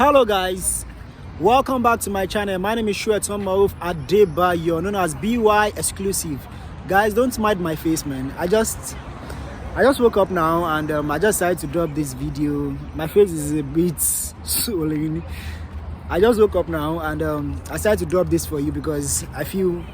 Hello guys, welcome back to my channel. My name is Shueton Maruf Adebayo, known as BY Exclusive. Guys, don't mind my face, man. I just woke up now and I just decided to drop this video. My face is a bit swollen. I just woke up now and I decided to drop this for you because I feel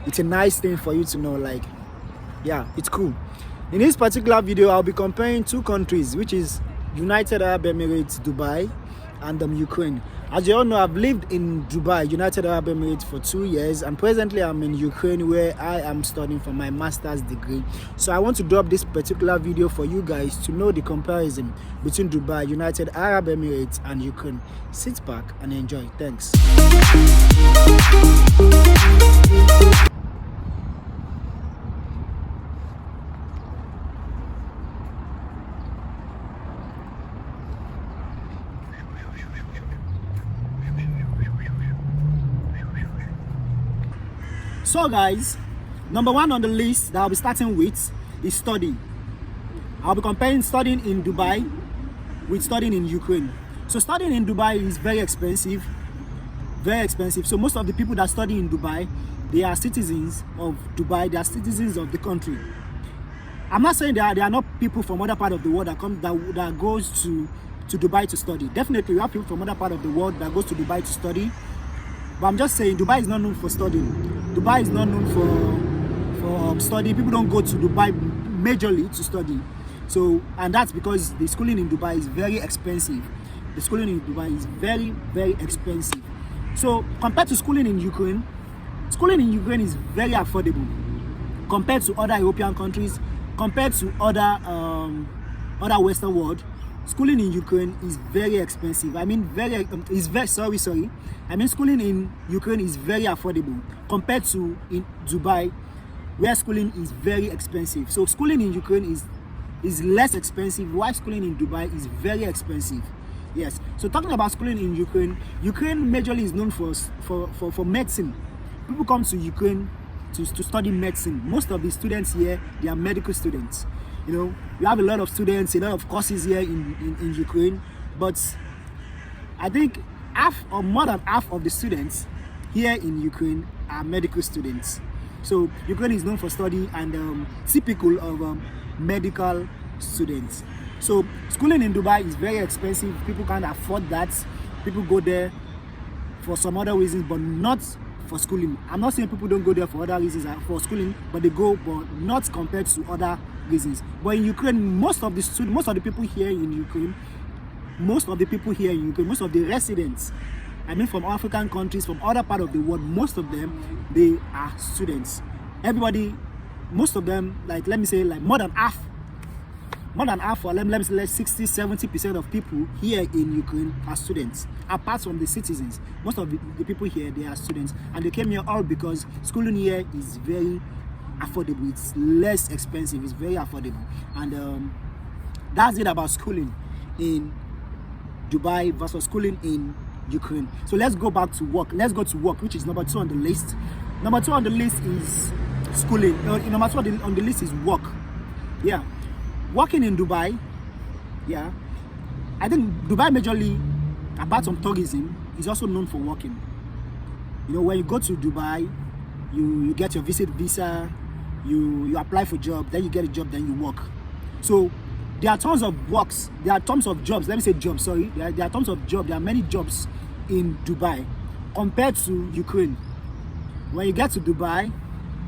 it's a nice thing for you to know. Like, yeah, it's cool. In this particular video, I'll be comparing two countries, which is United Arab Emirates, Dubai, and Ukraine. As you all know, I've lived in Dubai, United Arab Emirates, for 2 years, and presently I'm in Ukraine where I am studying for my master's degree. So I want to drop this particular video for you guys to know the comparison between Dubai, United Arab Emirates, and Ukraine. Sit back and enjoy. Thanks. So guys, number one on the list that I'll be starting with is study. I'll be comparing studying in Dubai with studying in Ukraine. So studying in Dubai is very expensive. So most of the people that study in Dubai, they are citizens of Dubai, they are citizens of the country. I'm not saying that there are not people from other part of the world that goes to Dubai to study. Definitely we have people from other part of the world that goes to Dubai to study. But I'm just saying Dubai is not known for studying. Dubai is not known for studying. People don't go to Dubai majorly to study. So, and that's because the schooling in Dubai is very expensive. The schooling in Dubai is very, very expensive. So compared to schooling in Ukraine is very affordable compared to other European countries, compared to other Western world. Schooling in Ukraine is very expensive. I mean, schooling in Ukraine is very affordable compared to in Dubai, where schooling is very expensive. So schooling in Ukraine is less expensive, while schooling in Dubai is very expensive. Yes. So talking about schooling in Ukraine majorly is known for medicine. People come to Ukraine to study medicine. Most of the students here, they are medical students. You know, we have a lot of students, a lot of courses here in Ukraine, but I think half or more than half of the students here in Ukraine are medical students. So Ukraine is known for study and typical of medical students. So schooling in Dubai is very expensive. People can't afford that. People go there for some other reasons, but not for schooling. I'm not saying people don't go there for other reasons for schooling, but they go, but not compared to other reasons. But in Ukraine, most of the people here in Ukraine, most of the residents, I mean from African countries, from other part of the world, most of them, they are students. Everybody, most of them, like let me say, like more than half, or let me say 60-70% of people here in Ukraine are students. Apart from the citizens, most of the people here, they are students, and they came here all because schooling here is very affordable. It's less expensive. It's very affordable, and that's it about schooling in Dubai versus schooling in Ukraine. So let's go back to work. Let's go to work, which is number 2 on the list. Number 2 on the list is schooling. Number 2 on the list is work. Yeah, working in Dubai. Yeah, I think Dubai majorly, apart from tourism, is also known for working. You know, when you go to Dubai, you get your visa, you apply for job, then you get a job, then you work. So there are tons of works, there are tons of jobs. Let me say jobs, sorry. There are tons of jobs. There are many jobs in Dubai compared to Ukraine. When you get to Dubai,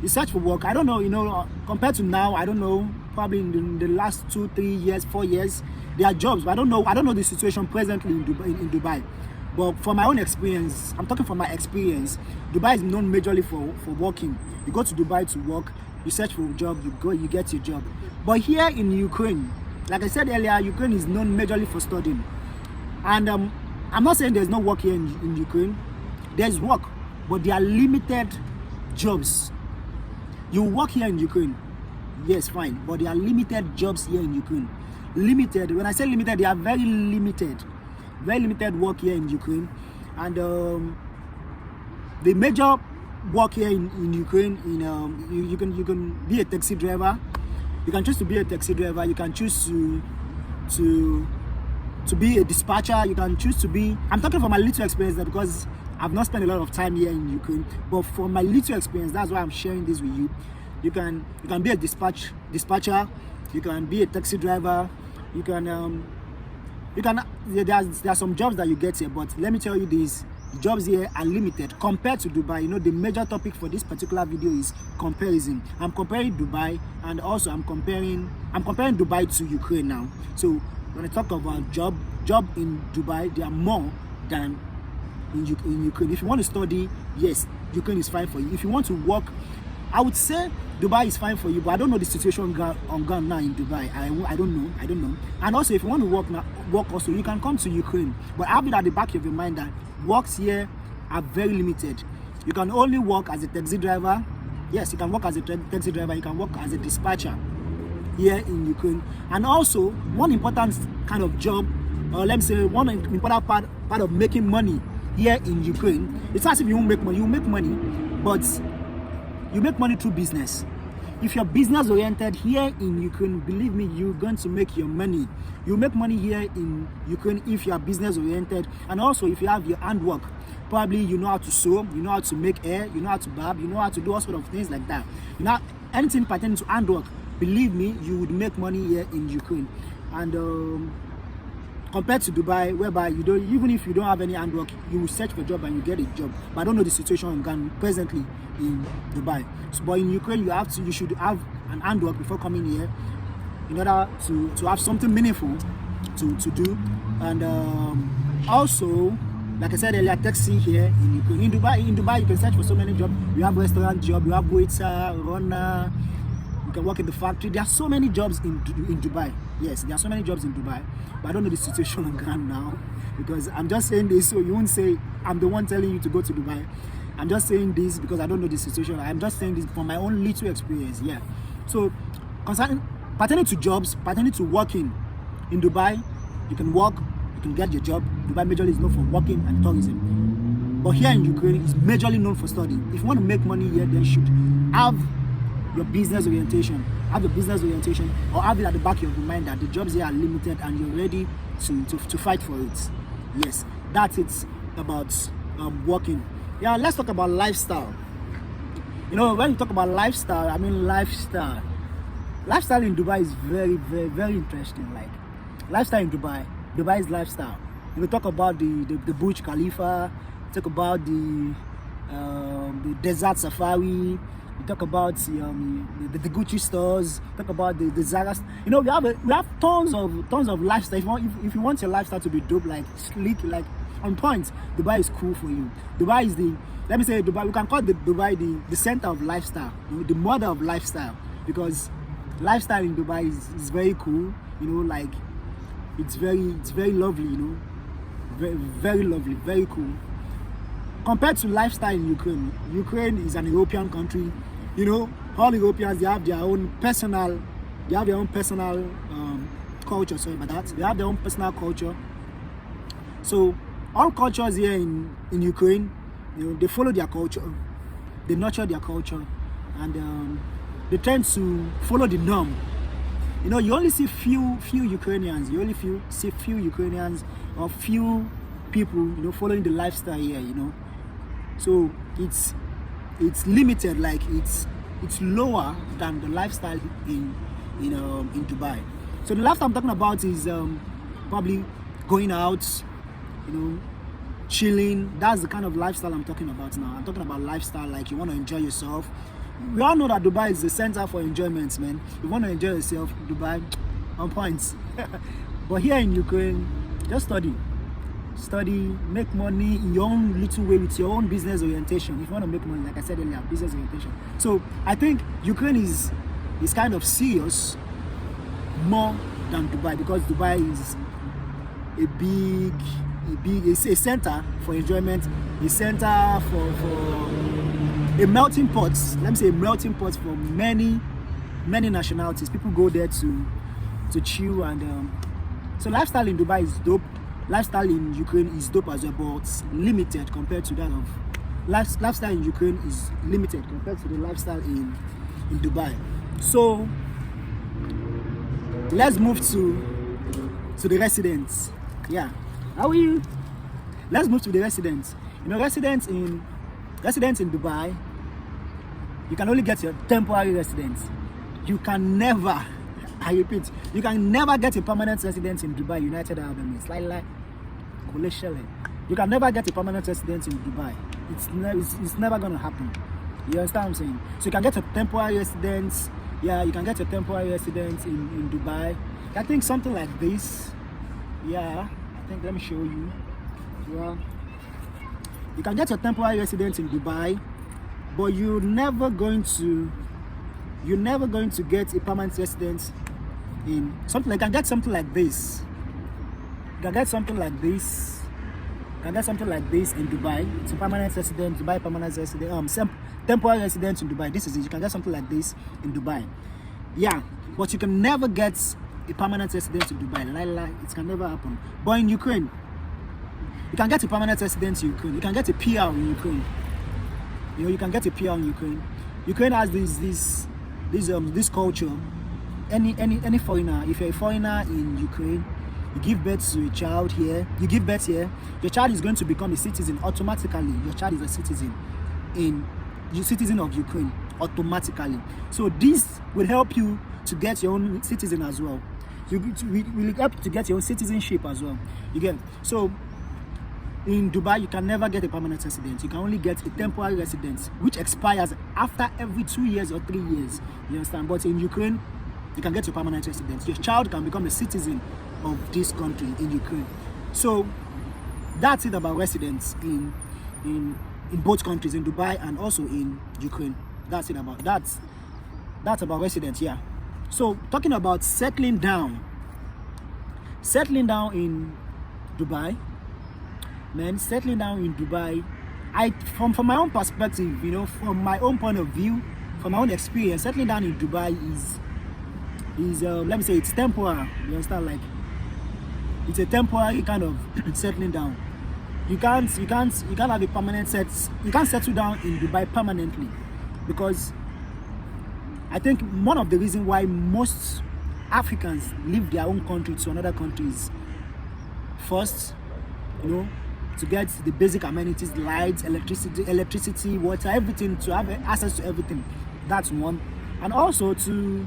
you search for work. I don't know, you know, compared to now, I don't know, probably in the last 2, 3 years, 4 years, there are jobs. But I don't know the situation presently in Dubai. But from my own experience, I'm talking from my experience, Dubai is known majorly for working. You go to Dubai to work, you search for a job, you get your job. But here in Ukraine, like I said earlier, Ukraine is known majorly for studying. And I'm not saying there's no work here in Ukraine. There's work, but there are limited jobs. You work here in Ukraine, yes, fine, but there are limited jobs here in Ukraine. Limited, when I say limited, they are very limited work here in Ukraine. And the major work here in Ukraine, you can be a taxi driver. You can choose to be a taxi driver. You can choose to to be a dispatcher. You can choose to be, I'm talking from my little experience there because I've not spent a lot of time here in Ukraine, but from my little experience, that's why I'm sharing this with you. You can be a dispatcher, you can be a taxi driver, there are some jobs that you get here, but let me tell you this, the jobs here are limited compared to Dubai. You know, the major topic for this particular video is comparison. I'm comparing Dubai, and also I'm comparing Dubai to Ukraine now. So when I talk about job in Dubai, there are more than in Ukraine. If you want to study, yes, Ukraine is fine for you. If you want to work, I would say Dubai is fine for you, but I don't know the situation on ground now in Dubai. I don't know. And also, if you want to work also, you can come to Ukraine. But have it at the back of your mind that works here are very limited. You can only work as a taxi driver. Yes, you can work as a taxi driver. You can work as a dispatcher here in Ukraine. And also, one important kind of job, or let me say, one important part of making money here in Ukraine, it's as if you won't make money. You make money, but you make money through business. If you're business oriented here in Ukraine, believe me, you're going to make your money. You make money here in Ukraine if you are business oriented, and also if you have your handwork. Probably you know how to sew, you know how to make hair, you know how to barb, you know how to do all sort of things like that. You know, anything pertaining to handwork, believe me, you would make money here in Ukraine. And compared to Dubai, whereby you don't, even if you don't have any handwork, you will search for a job and you get a job. But I don't know the situation in Ghana presently in Dubai. So, but in Ukraine, you should have an handwork before coming here, in order to have something meaningful to do. And also, like I said earlier, taxi here in Ukraine. In Dubai, you can search for so many jobs. You have restaurant job, you have waiter, runner. You can work in the factory. There are so many jobs in Dubai. Yes, there are so many jobs in Dubai. But I don't know the situation on ground now, because I'm just saying this so you won't say I'm the one telling you to go to Dubai. I'm just saying this because I don't know the situation. I'm just saying this from my own little experience. Yeah. So pertaining to jobs, pertaining to working in Dubai, you can work, you can get your job. Dubai majorly is known for working and tourism. But here in Ukraine, it's majorly known for studying. If you want to make money here, then you should have your business orientation. Have a business orientation, or have it at the back of your mind that the jobs here are limited and you're ready to fight for it. Yes, that's it about working. Yeah, let's talk about lifestyle. You know, when you talk about lifestyle, I mean lifestyle. Lifestyle in Dubai is very, very, very interesting. Like, lifestyle in Dubai's lifestyle. You talk about the Burj Khalifa, talk about the desert safari. You talk about the Gucci stores. Talk about the Zara. You know, we have tons of lifestyle. If you want your lifestyle to be dope, like sleek, like on point, Dubai is cool for you. Dubai is Dubai. We can call Dubai the center of lifestyle, you know, the mother of lifestyle, because lifestyle in Dubai is very cool. You know, like it's very lovely. You know, very, very lovely, very cool. Compared to lifestyle in Ukraine, Ukraine is an European country. You know, all Europeans, they have their own personal culture. Sorry about that. They have their own personal culture. So all cultures here in Ukraine, you know, they follow their culture, they nurture their culture, and they tend to follow the norm. You know, you only see few Ukrainians. You only see few Ukrainians or few people, you know, following the lifestyle here. You know, so it's limited. Like it's lower than the lifestyle in Dubai. So the lifestyle I'm talking about is probably going out, you know, chilling. That's the kind of lifestyle I'm talking about now. I'm talking about lifestyle like you want to enjoy yourself. We all know that Dubai is the center for enjoyment, man. You want to enjoy yourself, Dubai, on points. But here in Ukraine, just study, make money in your own little way with your own business orientation. If you want to make money, like I said earlier, business orientation. So I think Ukraine is kind of serious more than Dubai, because Dubai is it's a center for enjoyment, a center for a melting pot. Let me say a melting pot for many nationalities. People go there to chill, and so lifestyle in Dubai is dope. Lifestyle in Ukraine is dope as well, but it's limited compared to that of lifestyle in Ukraine is limited compared to the lifestyle in Dubai. So let's move to the residents. Yeah. How will you? Let's move to the residents. You know, residents in Dubai, you can only get your temporary residence. You can never, I repeat, you can never get a permanent residence in Dubai, United Arab Emirates. Like, you can never get a permanent residence in Dubai. It's never gonna happen. You understand what I'm saying? So you can get a temporary residence. Yeah, you can get a temporary residence in Dubai. I think something like this. Yeah, I think, let me show you. Yeah, you can get a temporary residence in Dubai, but you're never going to get a permanent residence in something. Like, you can get something like this. You can get something like this. You can get something like this in Dubai. It's a permanent resident, Dubai permanent resident, temporary residence in Dubai. This is it. You can get something like this in Dubai. Yeah, but you can never get a permanent residence in Dubai. It can never happen. But in Ukraine, you can get a permanent residence in Ukraine. You can get a PR in Ukraine. You know, you can get a PR in Ukraine. Ukraine has this culture. Any foreigner, if you're a foreigner in Ukraine, you give birth to a child here. You give birth here. Your child is going to become a citizen automatically. Your child is a citizen of Ukraine automatically. So this will help you to get your own citizen as well. Will help you to get your own citizenship as well. You get so. In Dubai, you can never get a permanent residence. You can only get a temporary residence, which expires after every 2 years or 3 years. You understand? But in Ukraine, you can get a permanent residence. Your child can become a citizen of this country in Ukraine. So that's it about residents in both countries, in Dubai and also in Ukraine. That's about residents. Yeah. So talking about settling down in Dubai. Man, settling down in Dubai, from my own perspective, you know, from my own point of view, from my own experience, settling down in Dubai is let me say, it's temporary. You understand? Like, it's a temporary kind of settling down. You can't have a permanent you can't settle down in Dubai permanently, because I think one of the reasons why most Africans leave their own country to another country is, first, you know, to get the basic amenities, lights, electricity, water, everything, to have access to everything. That's one. And also to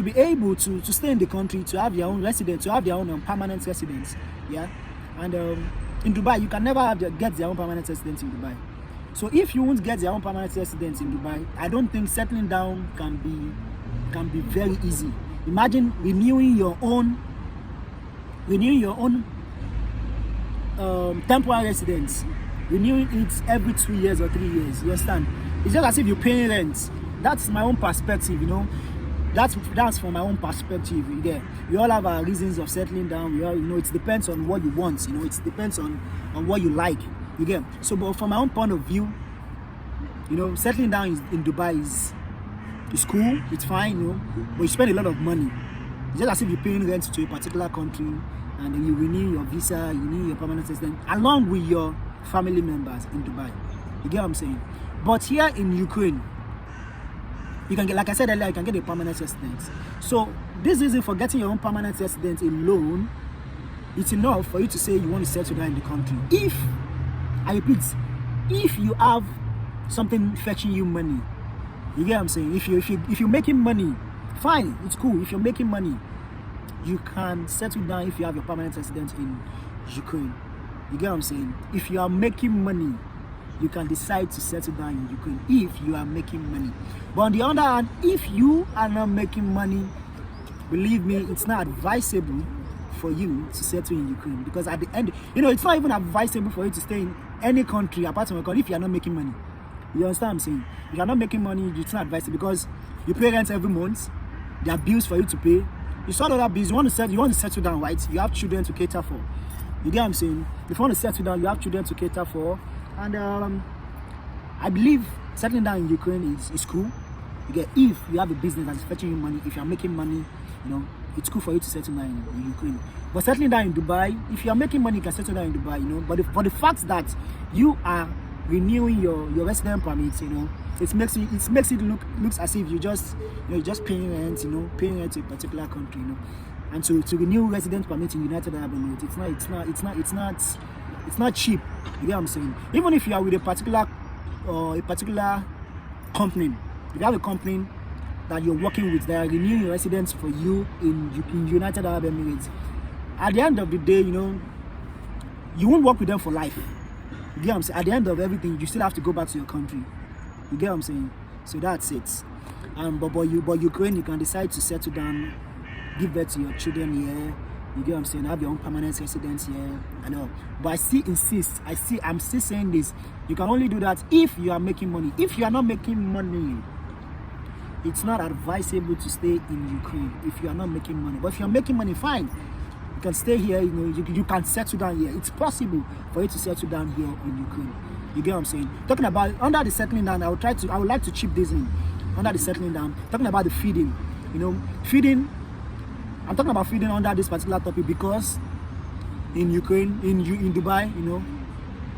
be able to stay in the country, to have your own residence, to have your own permanent residence. Yeah. And in Dubai, you can never get your own permanent residence in Dubai. So if you won't get your own permanent residence in Dubai, I don't think settling down can be very easy. Imagine renewing your own temporary residence, renewing it every 2 years or 3 years. You understand? It's just as if you're paying rent. That's my own perspective, you know. That's from my own perspective. Yeah, we all have our reasons of settling down. We all, you know, it depends on what you want. You know, it depends on what you like. You get. So, but from my own point of view, you know, settling down in Dubai is cool. It's fine, you know, but you spend a lot of money. It's just as if you're paying rent to a particular country, and then you renew your visa, you renew your permanent residence, along with your family members in Dubai. You get what I'm saying? But here in Ukraine, you can get, like I said earlier, you can get a permanent residence. So this reason for getting your own permanent residence alone, it's enough for you to say you want to settle down in the country. If, I repeat, if you have something fetching you money, you get what I'm saying? If you're making money, fine, it's cool. If you're making money, you can settle down if you have your permanent residence in Ukraine. You get what I'm saying? If you are making money, you can decide to settle down in Ukraine if you are making money. But on the other hand, if you are not making money, believe me, it's not advisable for you to settle in Ukraine, because at the end, you know, it's not even advisable for you to stay in any country apart from your country if you are not making money. You understand what I'm saying? If you are not making money, it's not advisable, because you pay rent every month, there are bills for you to pay. You sort of bills, you want to settle down, right? You have children to cater for. You get what I'm saying? If you want to settle down, you have children to cater for. And I believe settling down in Ukraine is cool. You get, if you have a business that's fetching you money, if you're making money, you know, it's cool for you to settle down in Ukraine. But settling down in Dubai, if you're making money, you can settle down in Dubai, you know. But for the fact that you are renewing your resident permits, you know, it makes it looks as if you're just paying rent, you know, paying rent to a particular country, you know. And to renew resident permit in United Arab Emirates, it's not cheap. You get what I'm saying? Even if you are with a particular company, if you have a company that you're working with, that are renewing your residence for you in United Arab Emirates, at the end of the day, you know, you won't work with them for life. You get what I'm saying? At the end of everything, you still have to go back to your country. You get what I'm saying? So that's it. But Ukraine, you can decide to settle down, give birth to your children here. You get what I'm saying? Have your own permanent residence here. I know. But I still insist. I'm still saying this. You can only do that if you are making money. If you are not making money, it's not advisable to stay in Ukraine if you are not making money. But if you're making money, fine. You can stay here, you know, you can settle down here. It's possible for you to settle down here in Ukraine. You get what I'm saying? Talking about under the settling down, I would like to chip this in. Under the settling down, talking about the feeding. You know, feeding. I'm talking about feeding under this particular topic because in Ukraine, in Dubai, you know,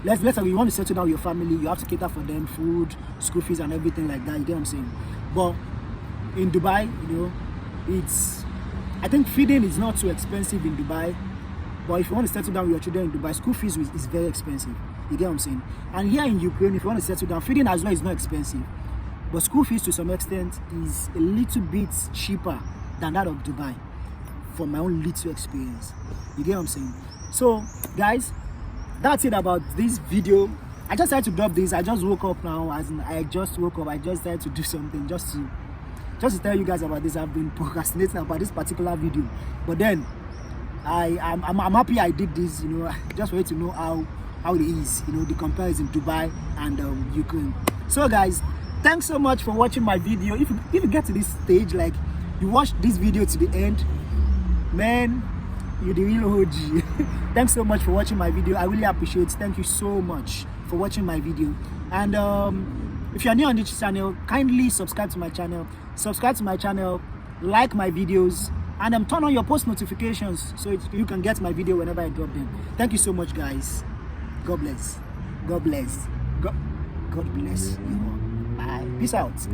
let's say you want to settle down with your family, you have to cater for them, food, school fees, and everything like that. You get what I'm saying? But in Dubai, you know, I think feeding is not too expensive in Dubai. But if you want to settle down with your children in Dubai, school fees is very expensive. You get what I'm saying? And here in Ukraine, if you want to settle down, feeding as well is not expensive. But school fees to some extent is a little bit cheaper than that of Dubai, from my own little experience. You get what I'm saying? So guys, that's it about this video. I just had to drop this. I just woke up now. I just had to do something just to tell you guys about this. I've been procrastinating about this particular video, but then I'm happy I did this, you know, just for you to know how it is, you know, the comparison Dubai and Ukraine. So guys, thanks so much for watching my video. If you get to this stage, like you watched this video to the end, man, you're the real OG. Thanks so much for watching my video. I really appreciate it. Thank you so much for watching my video. And if you're new on this channel, kindly subscribe to my channel, like my videos, and turn on your post notifications so you can get my video whenever I drop them. Thank you so much, guys. God bless. God bless. God bless you all. Bye. Peace out.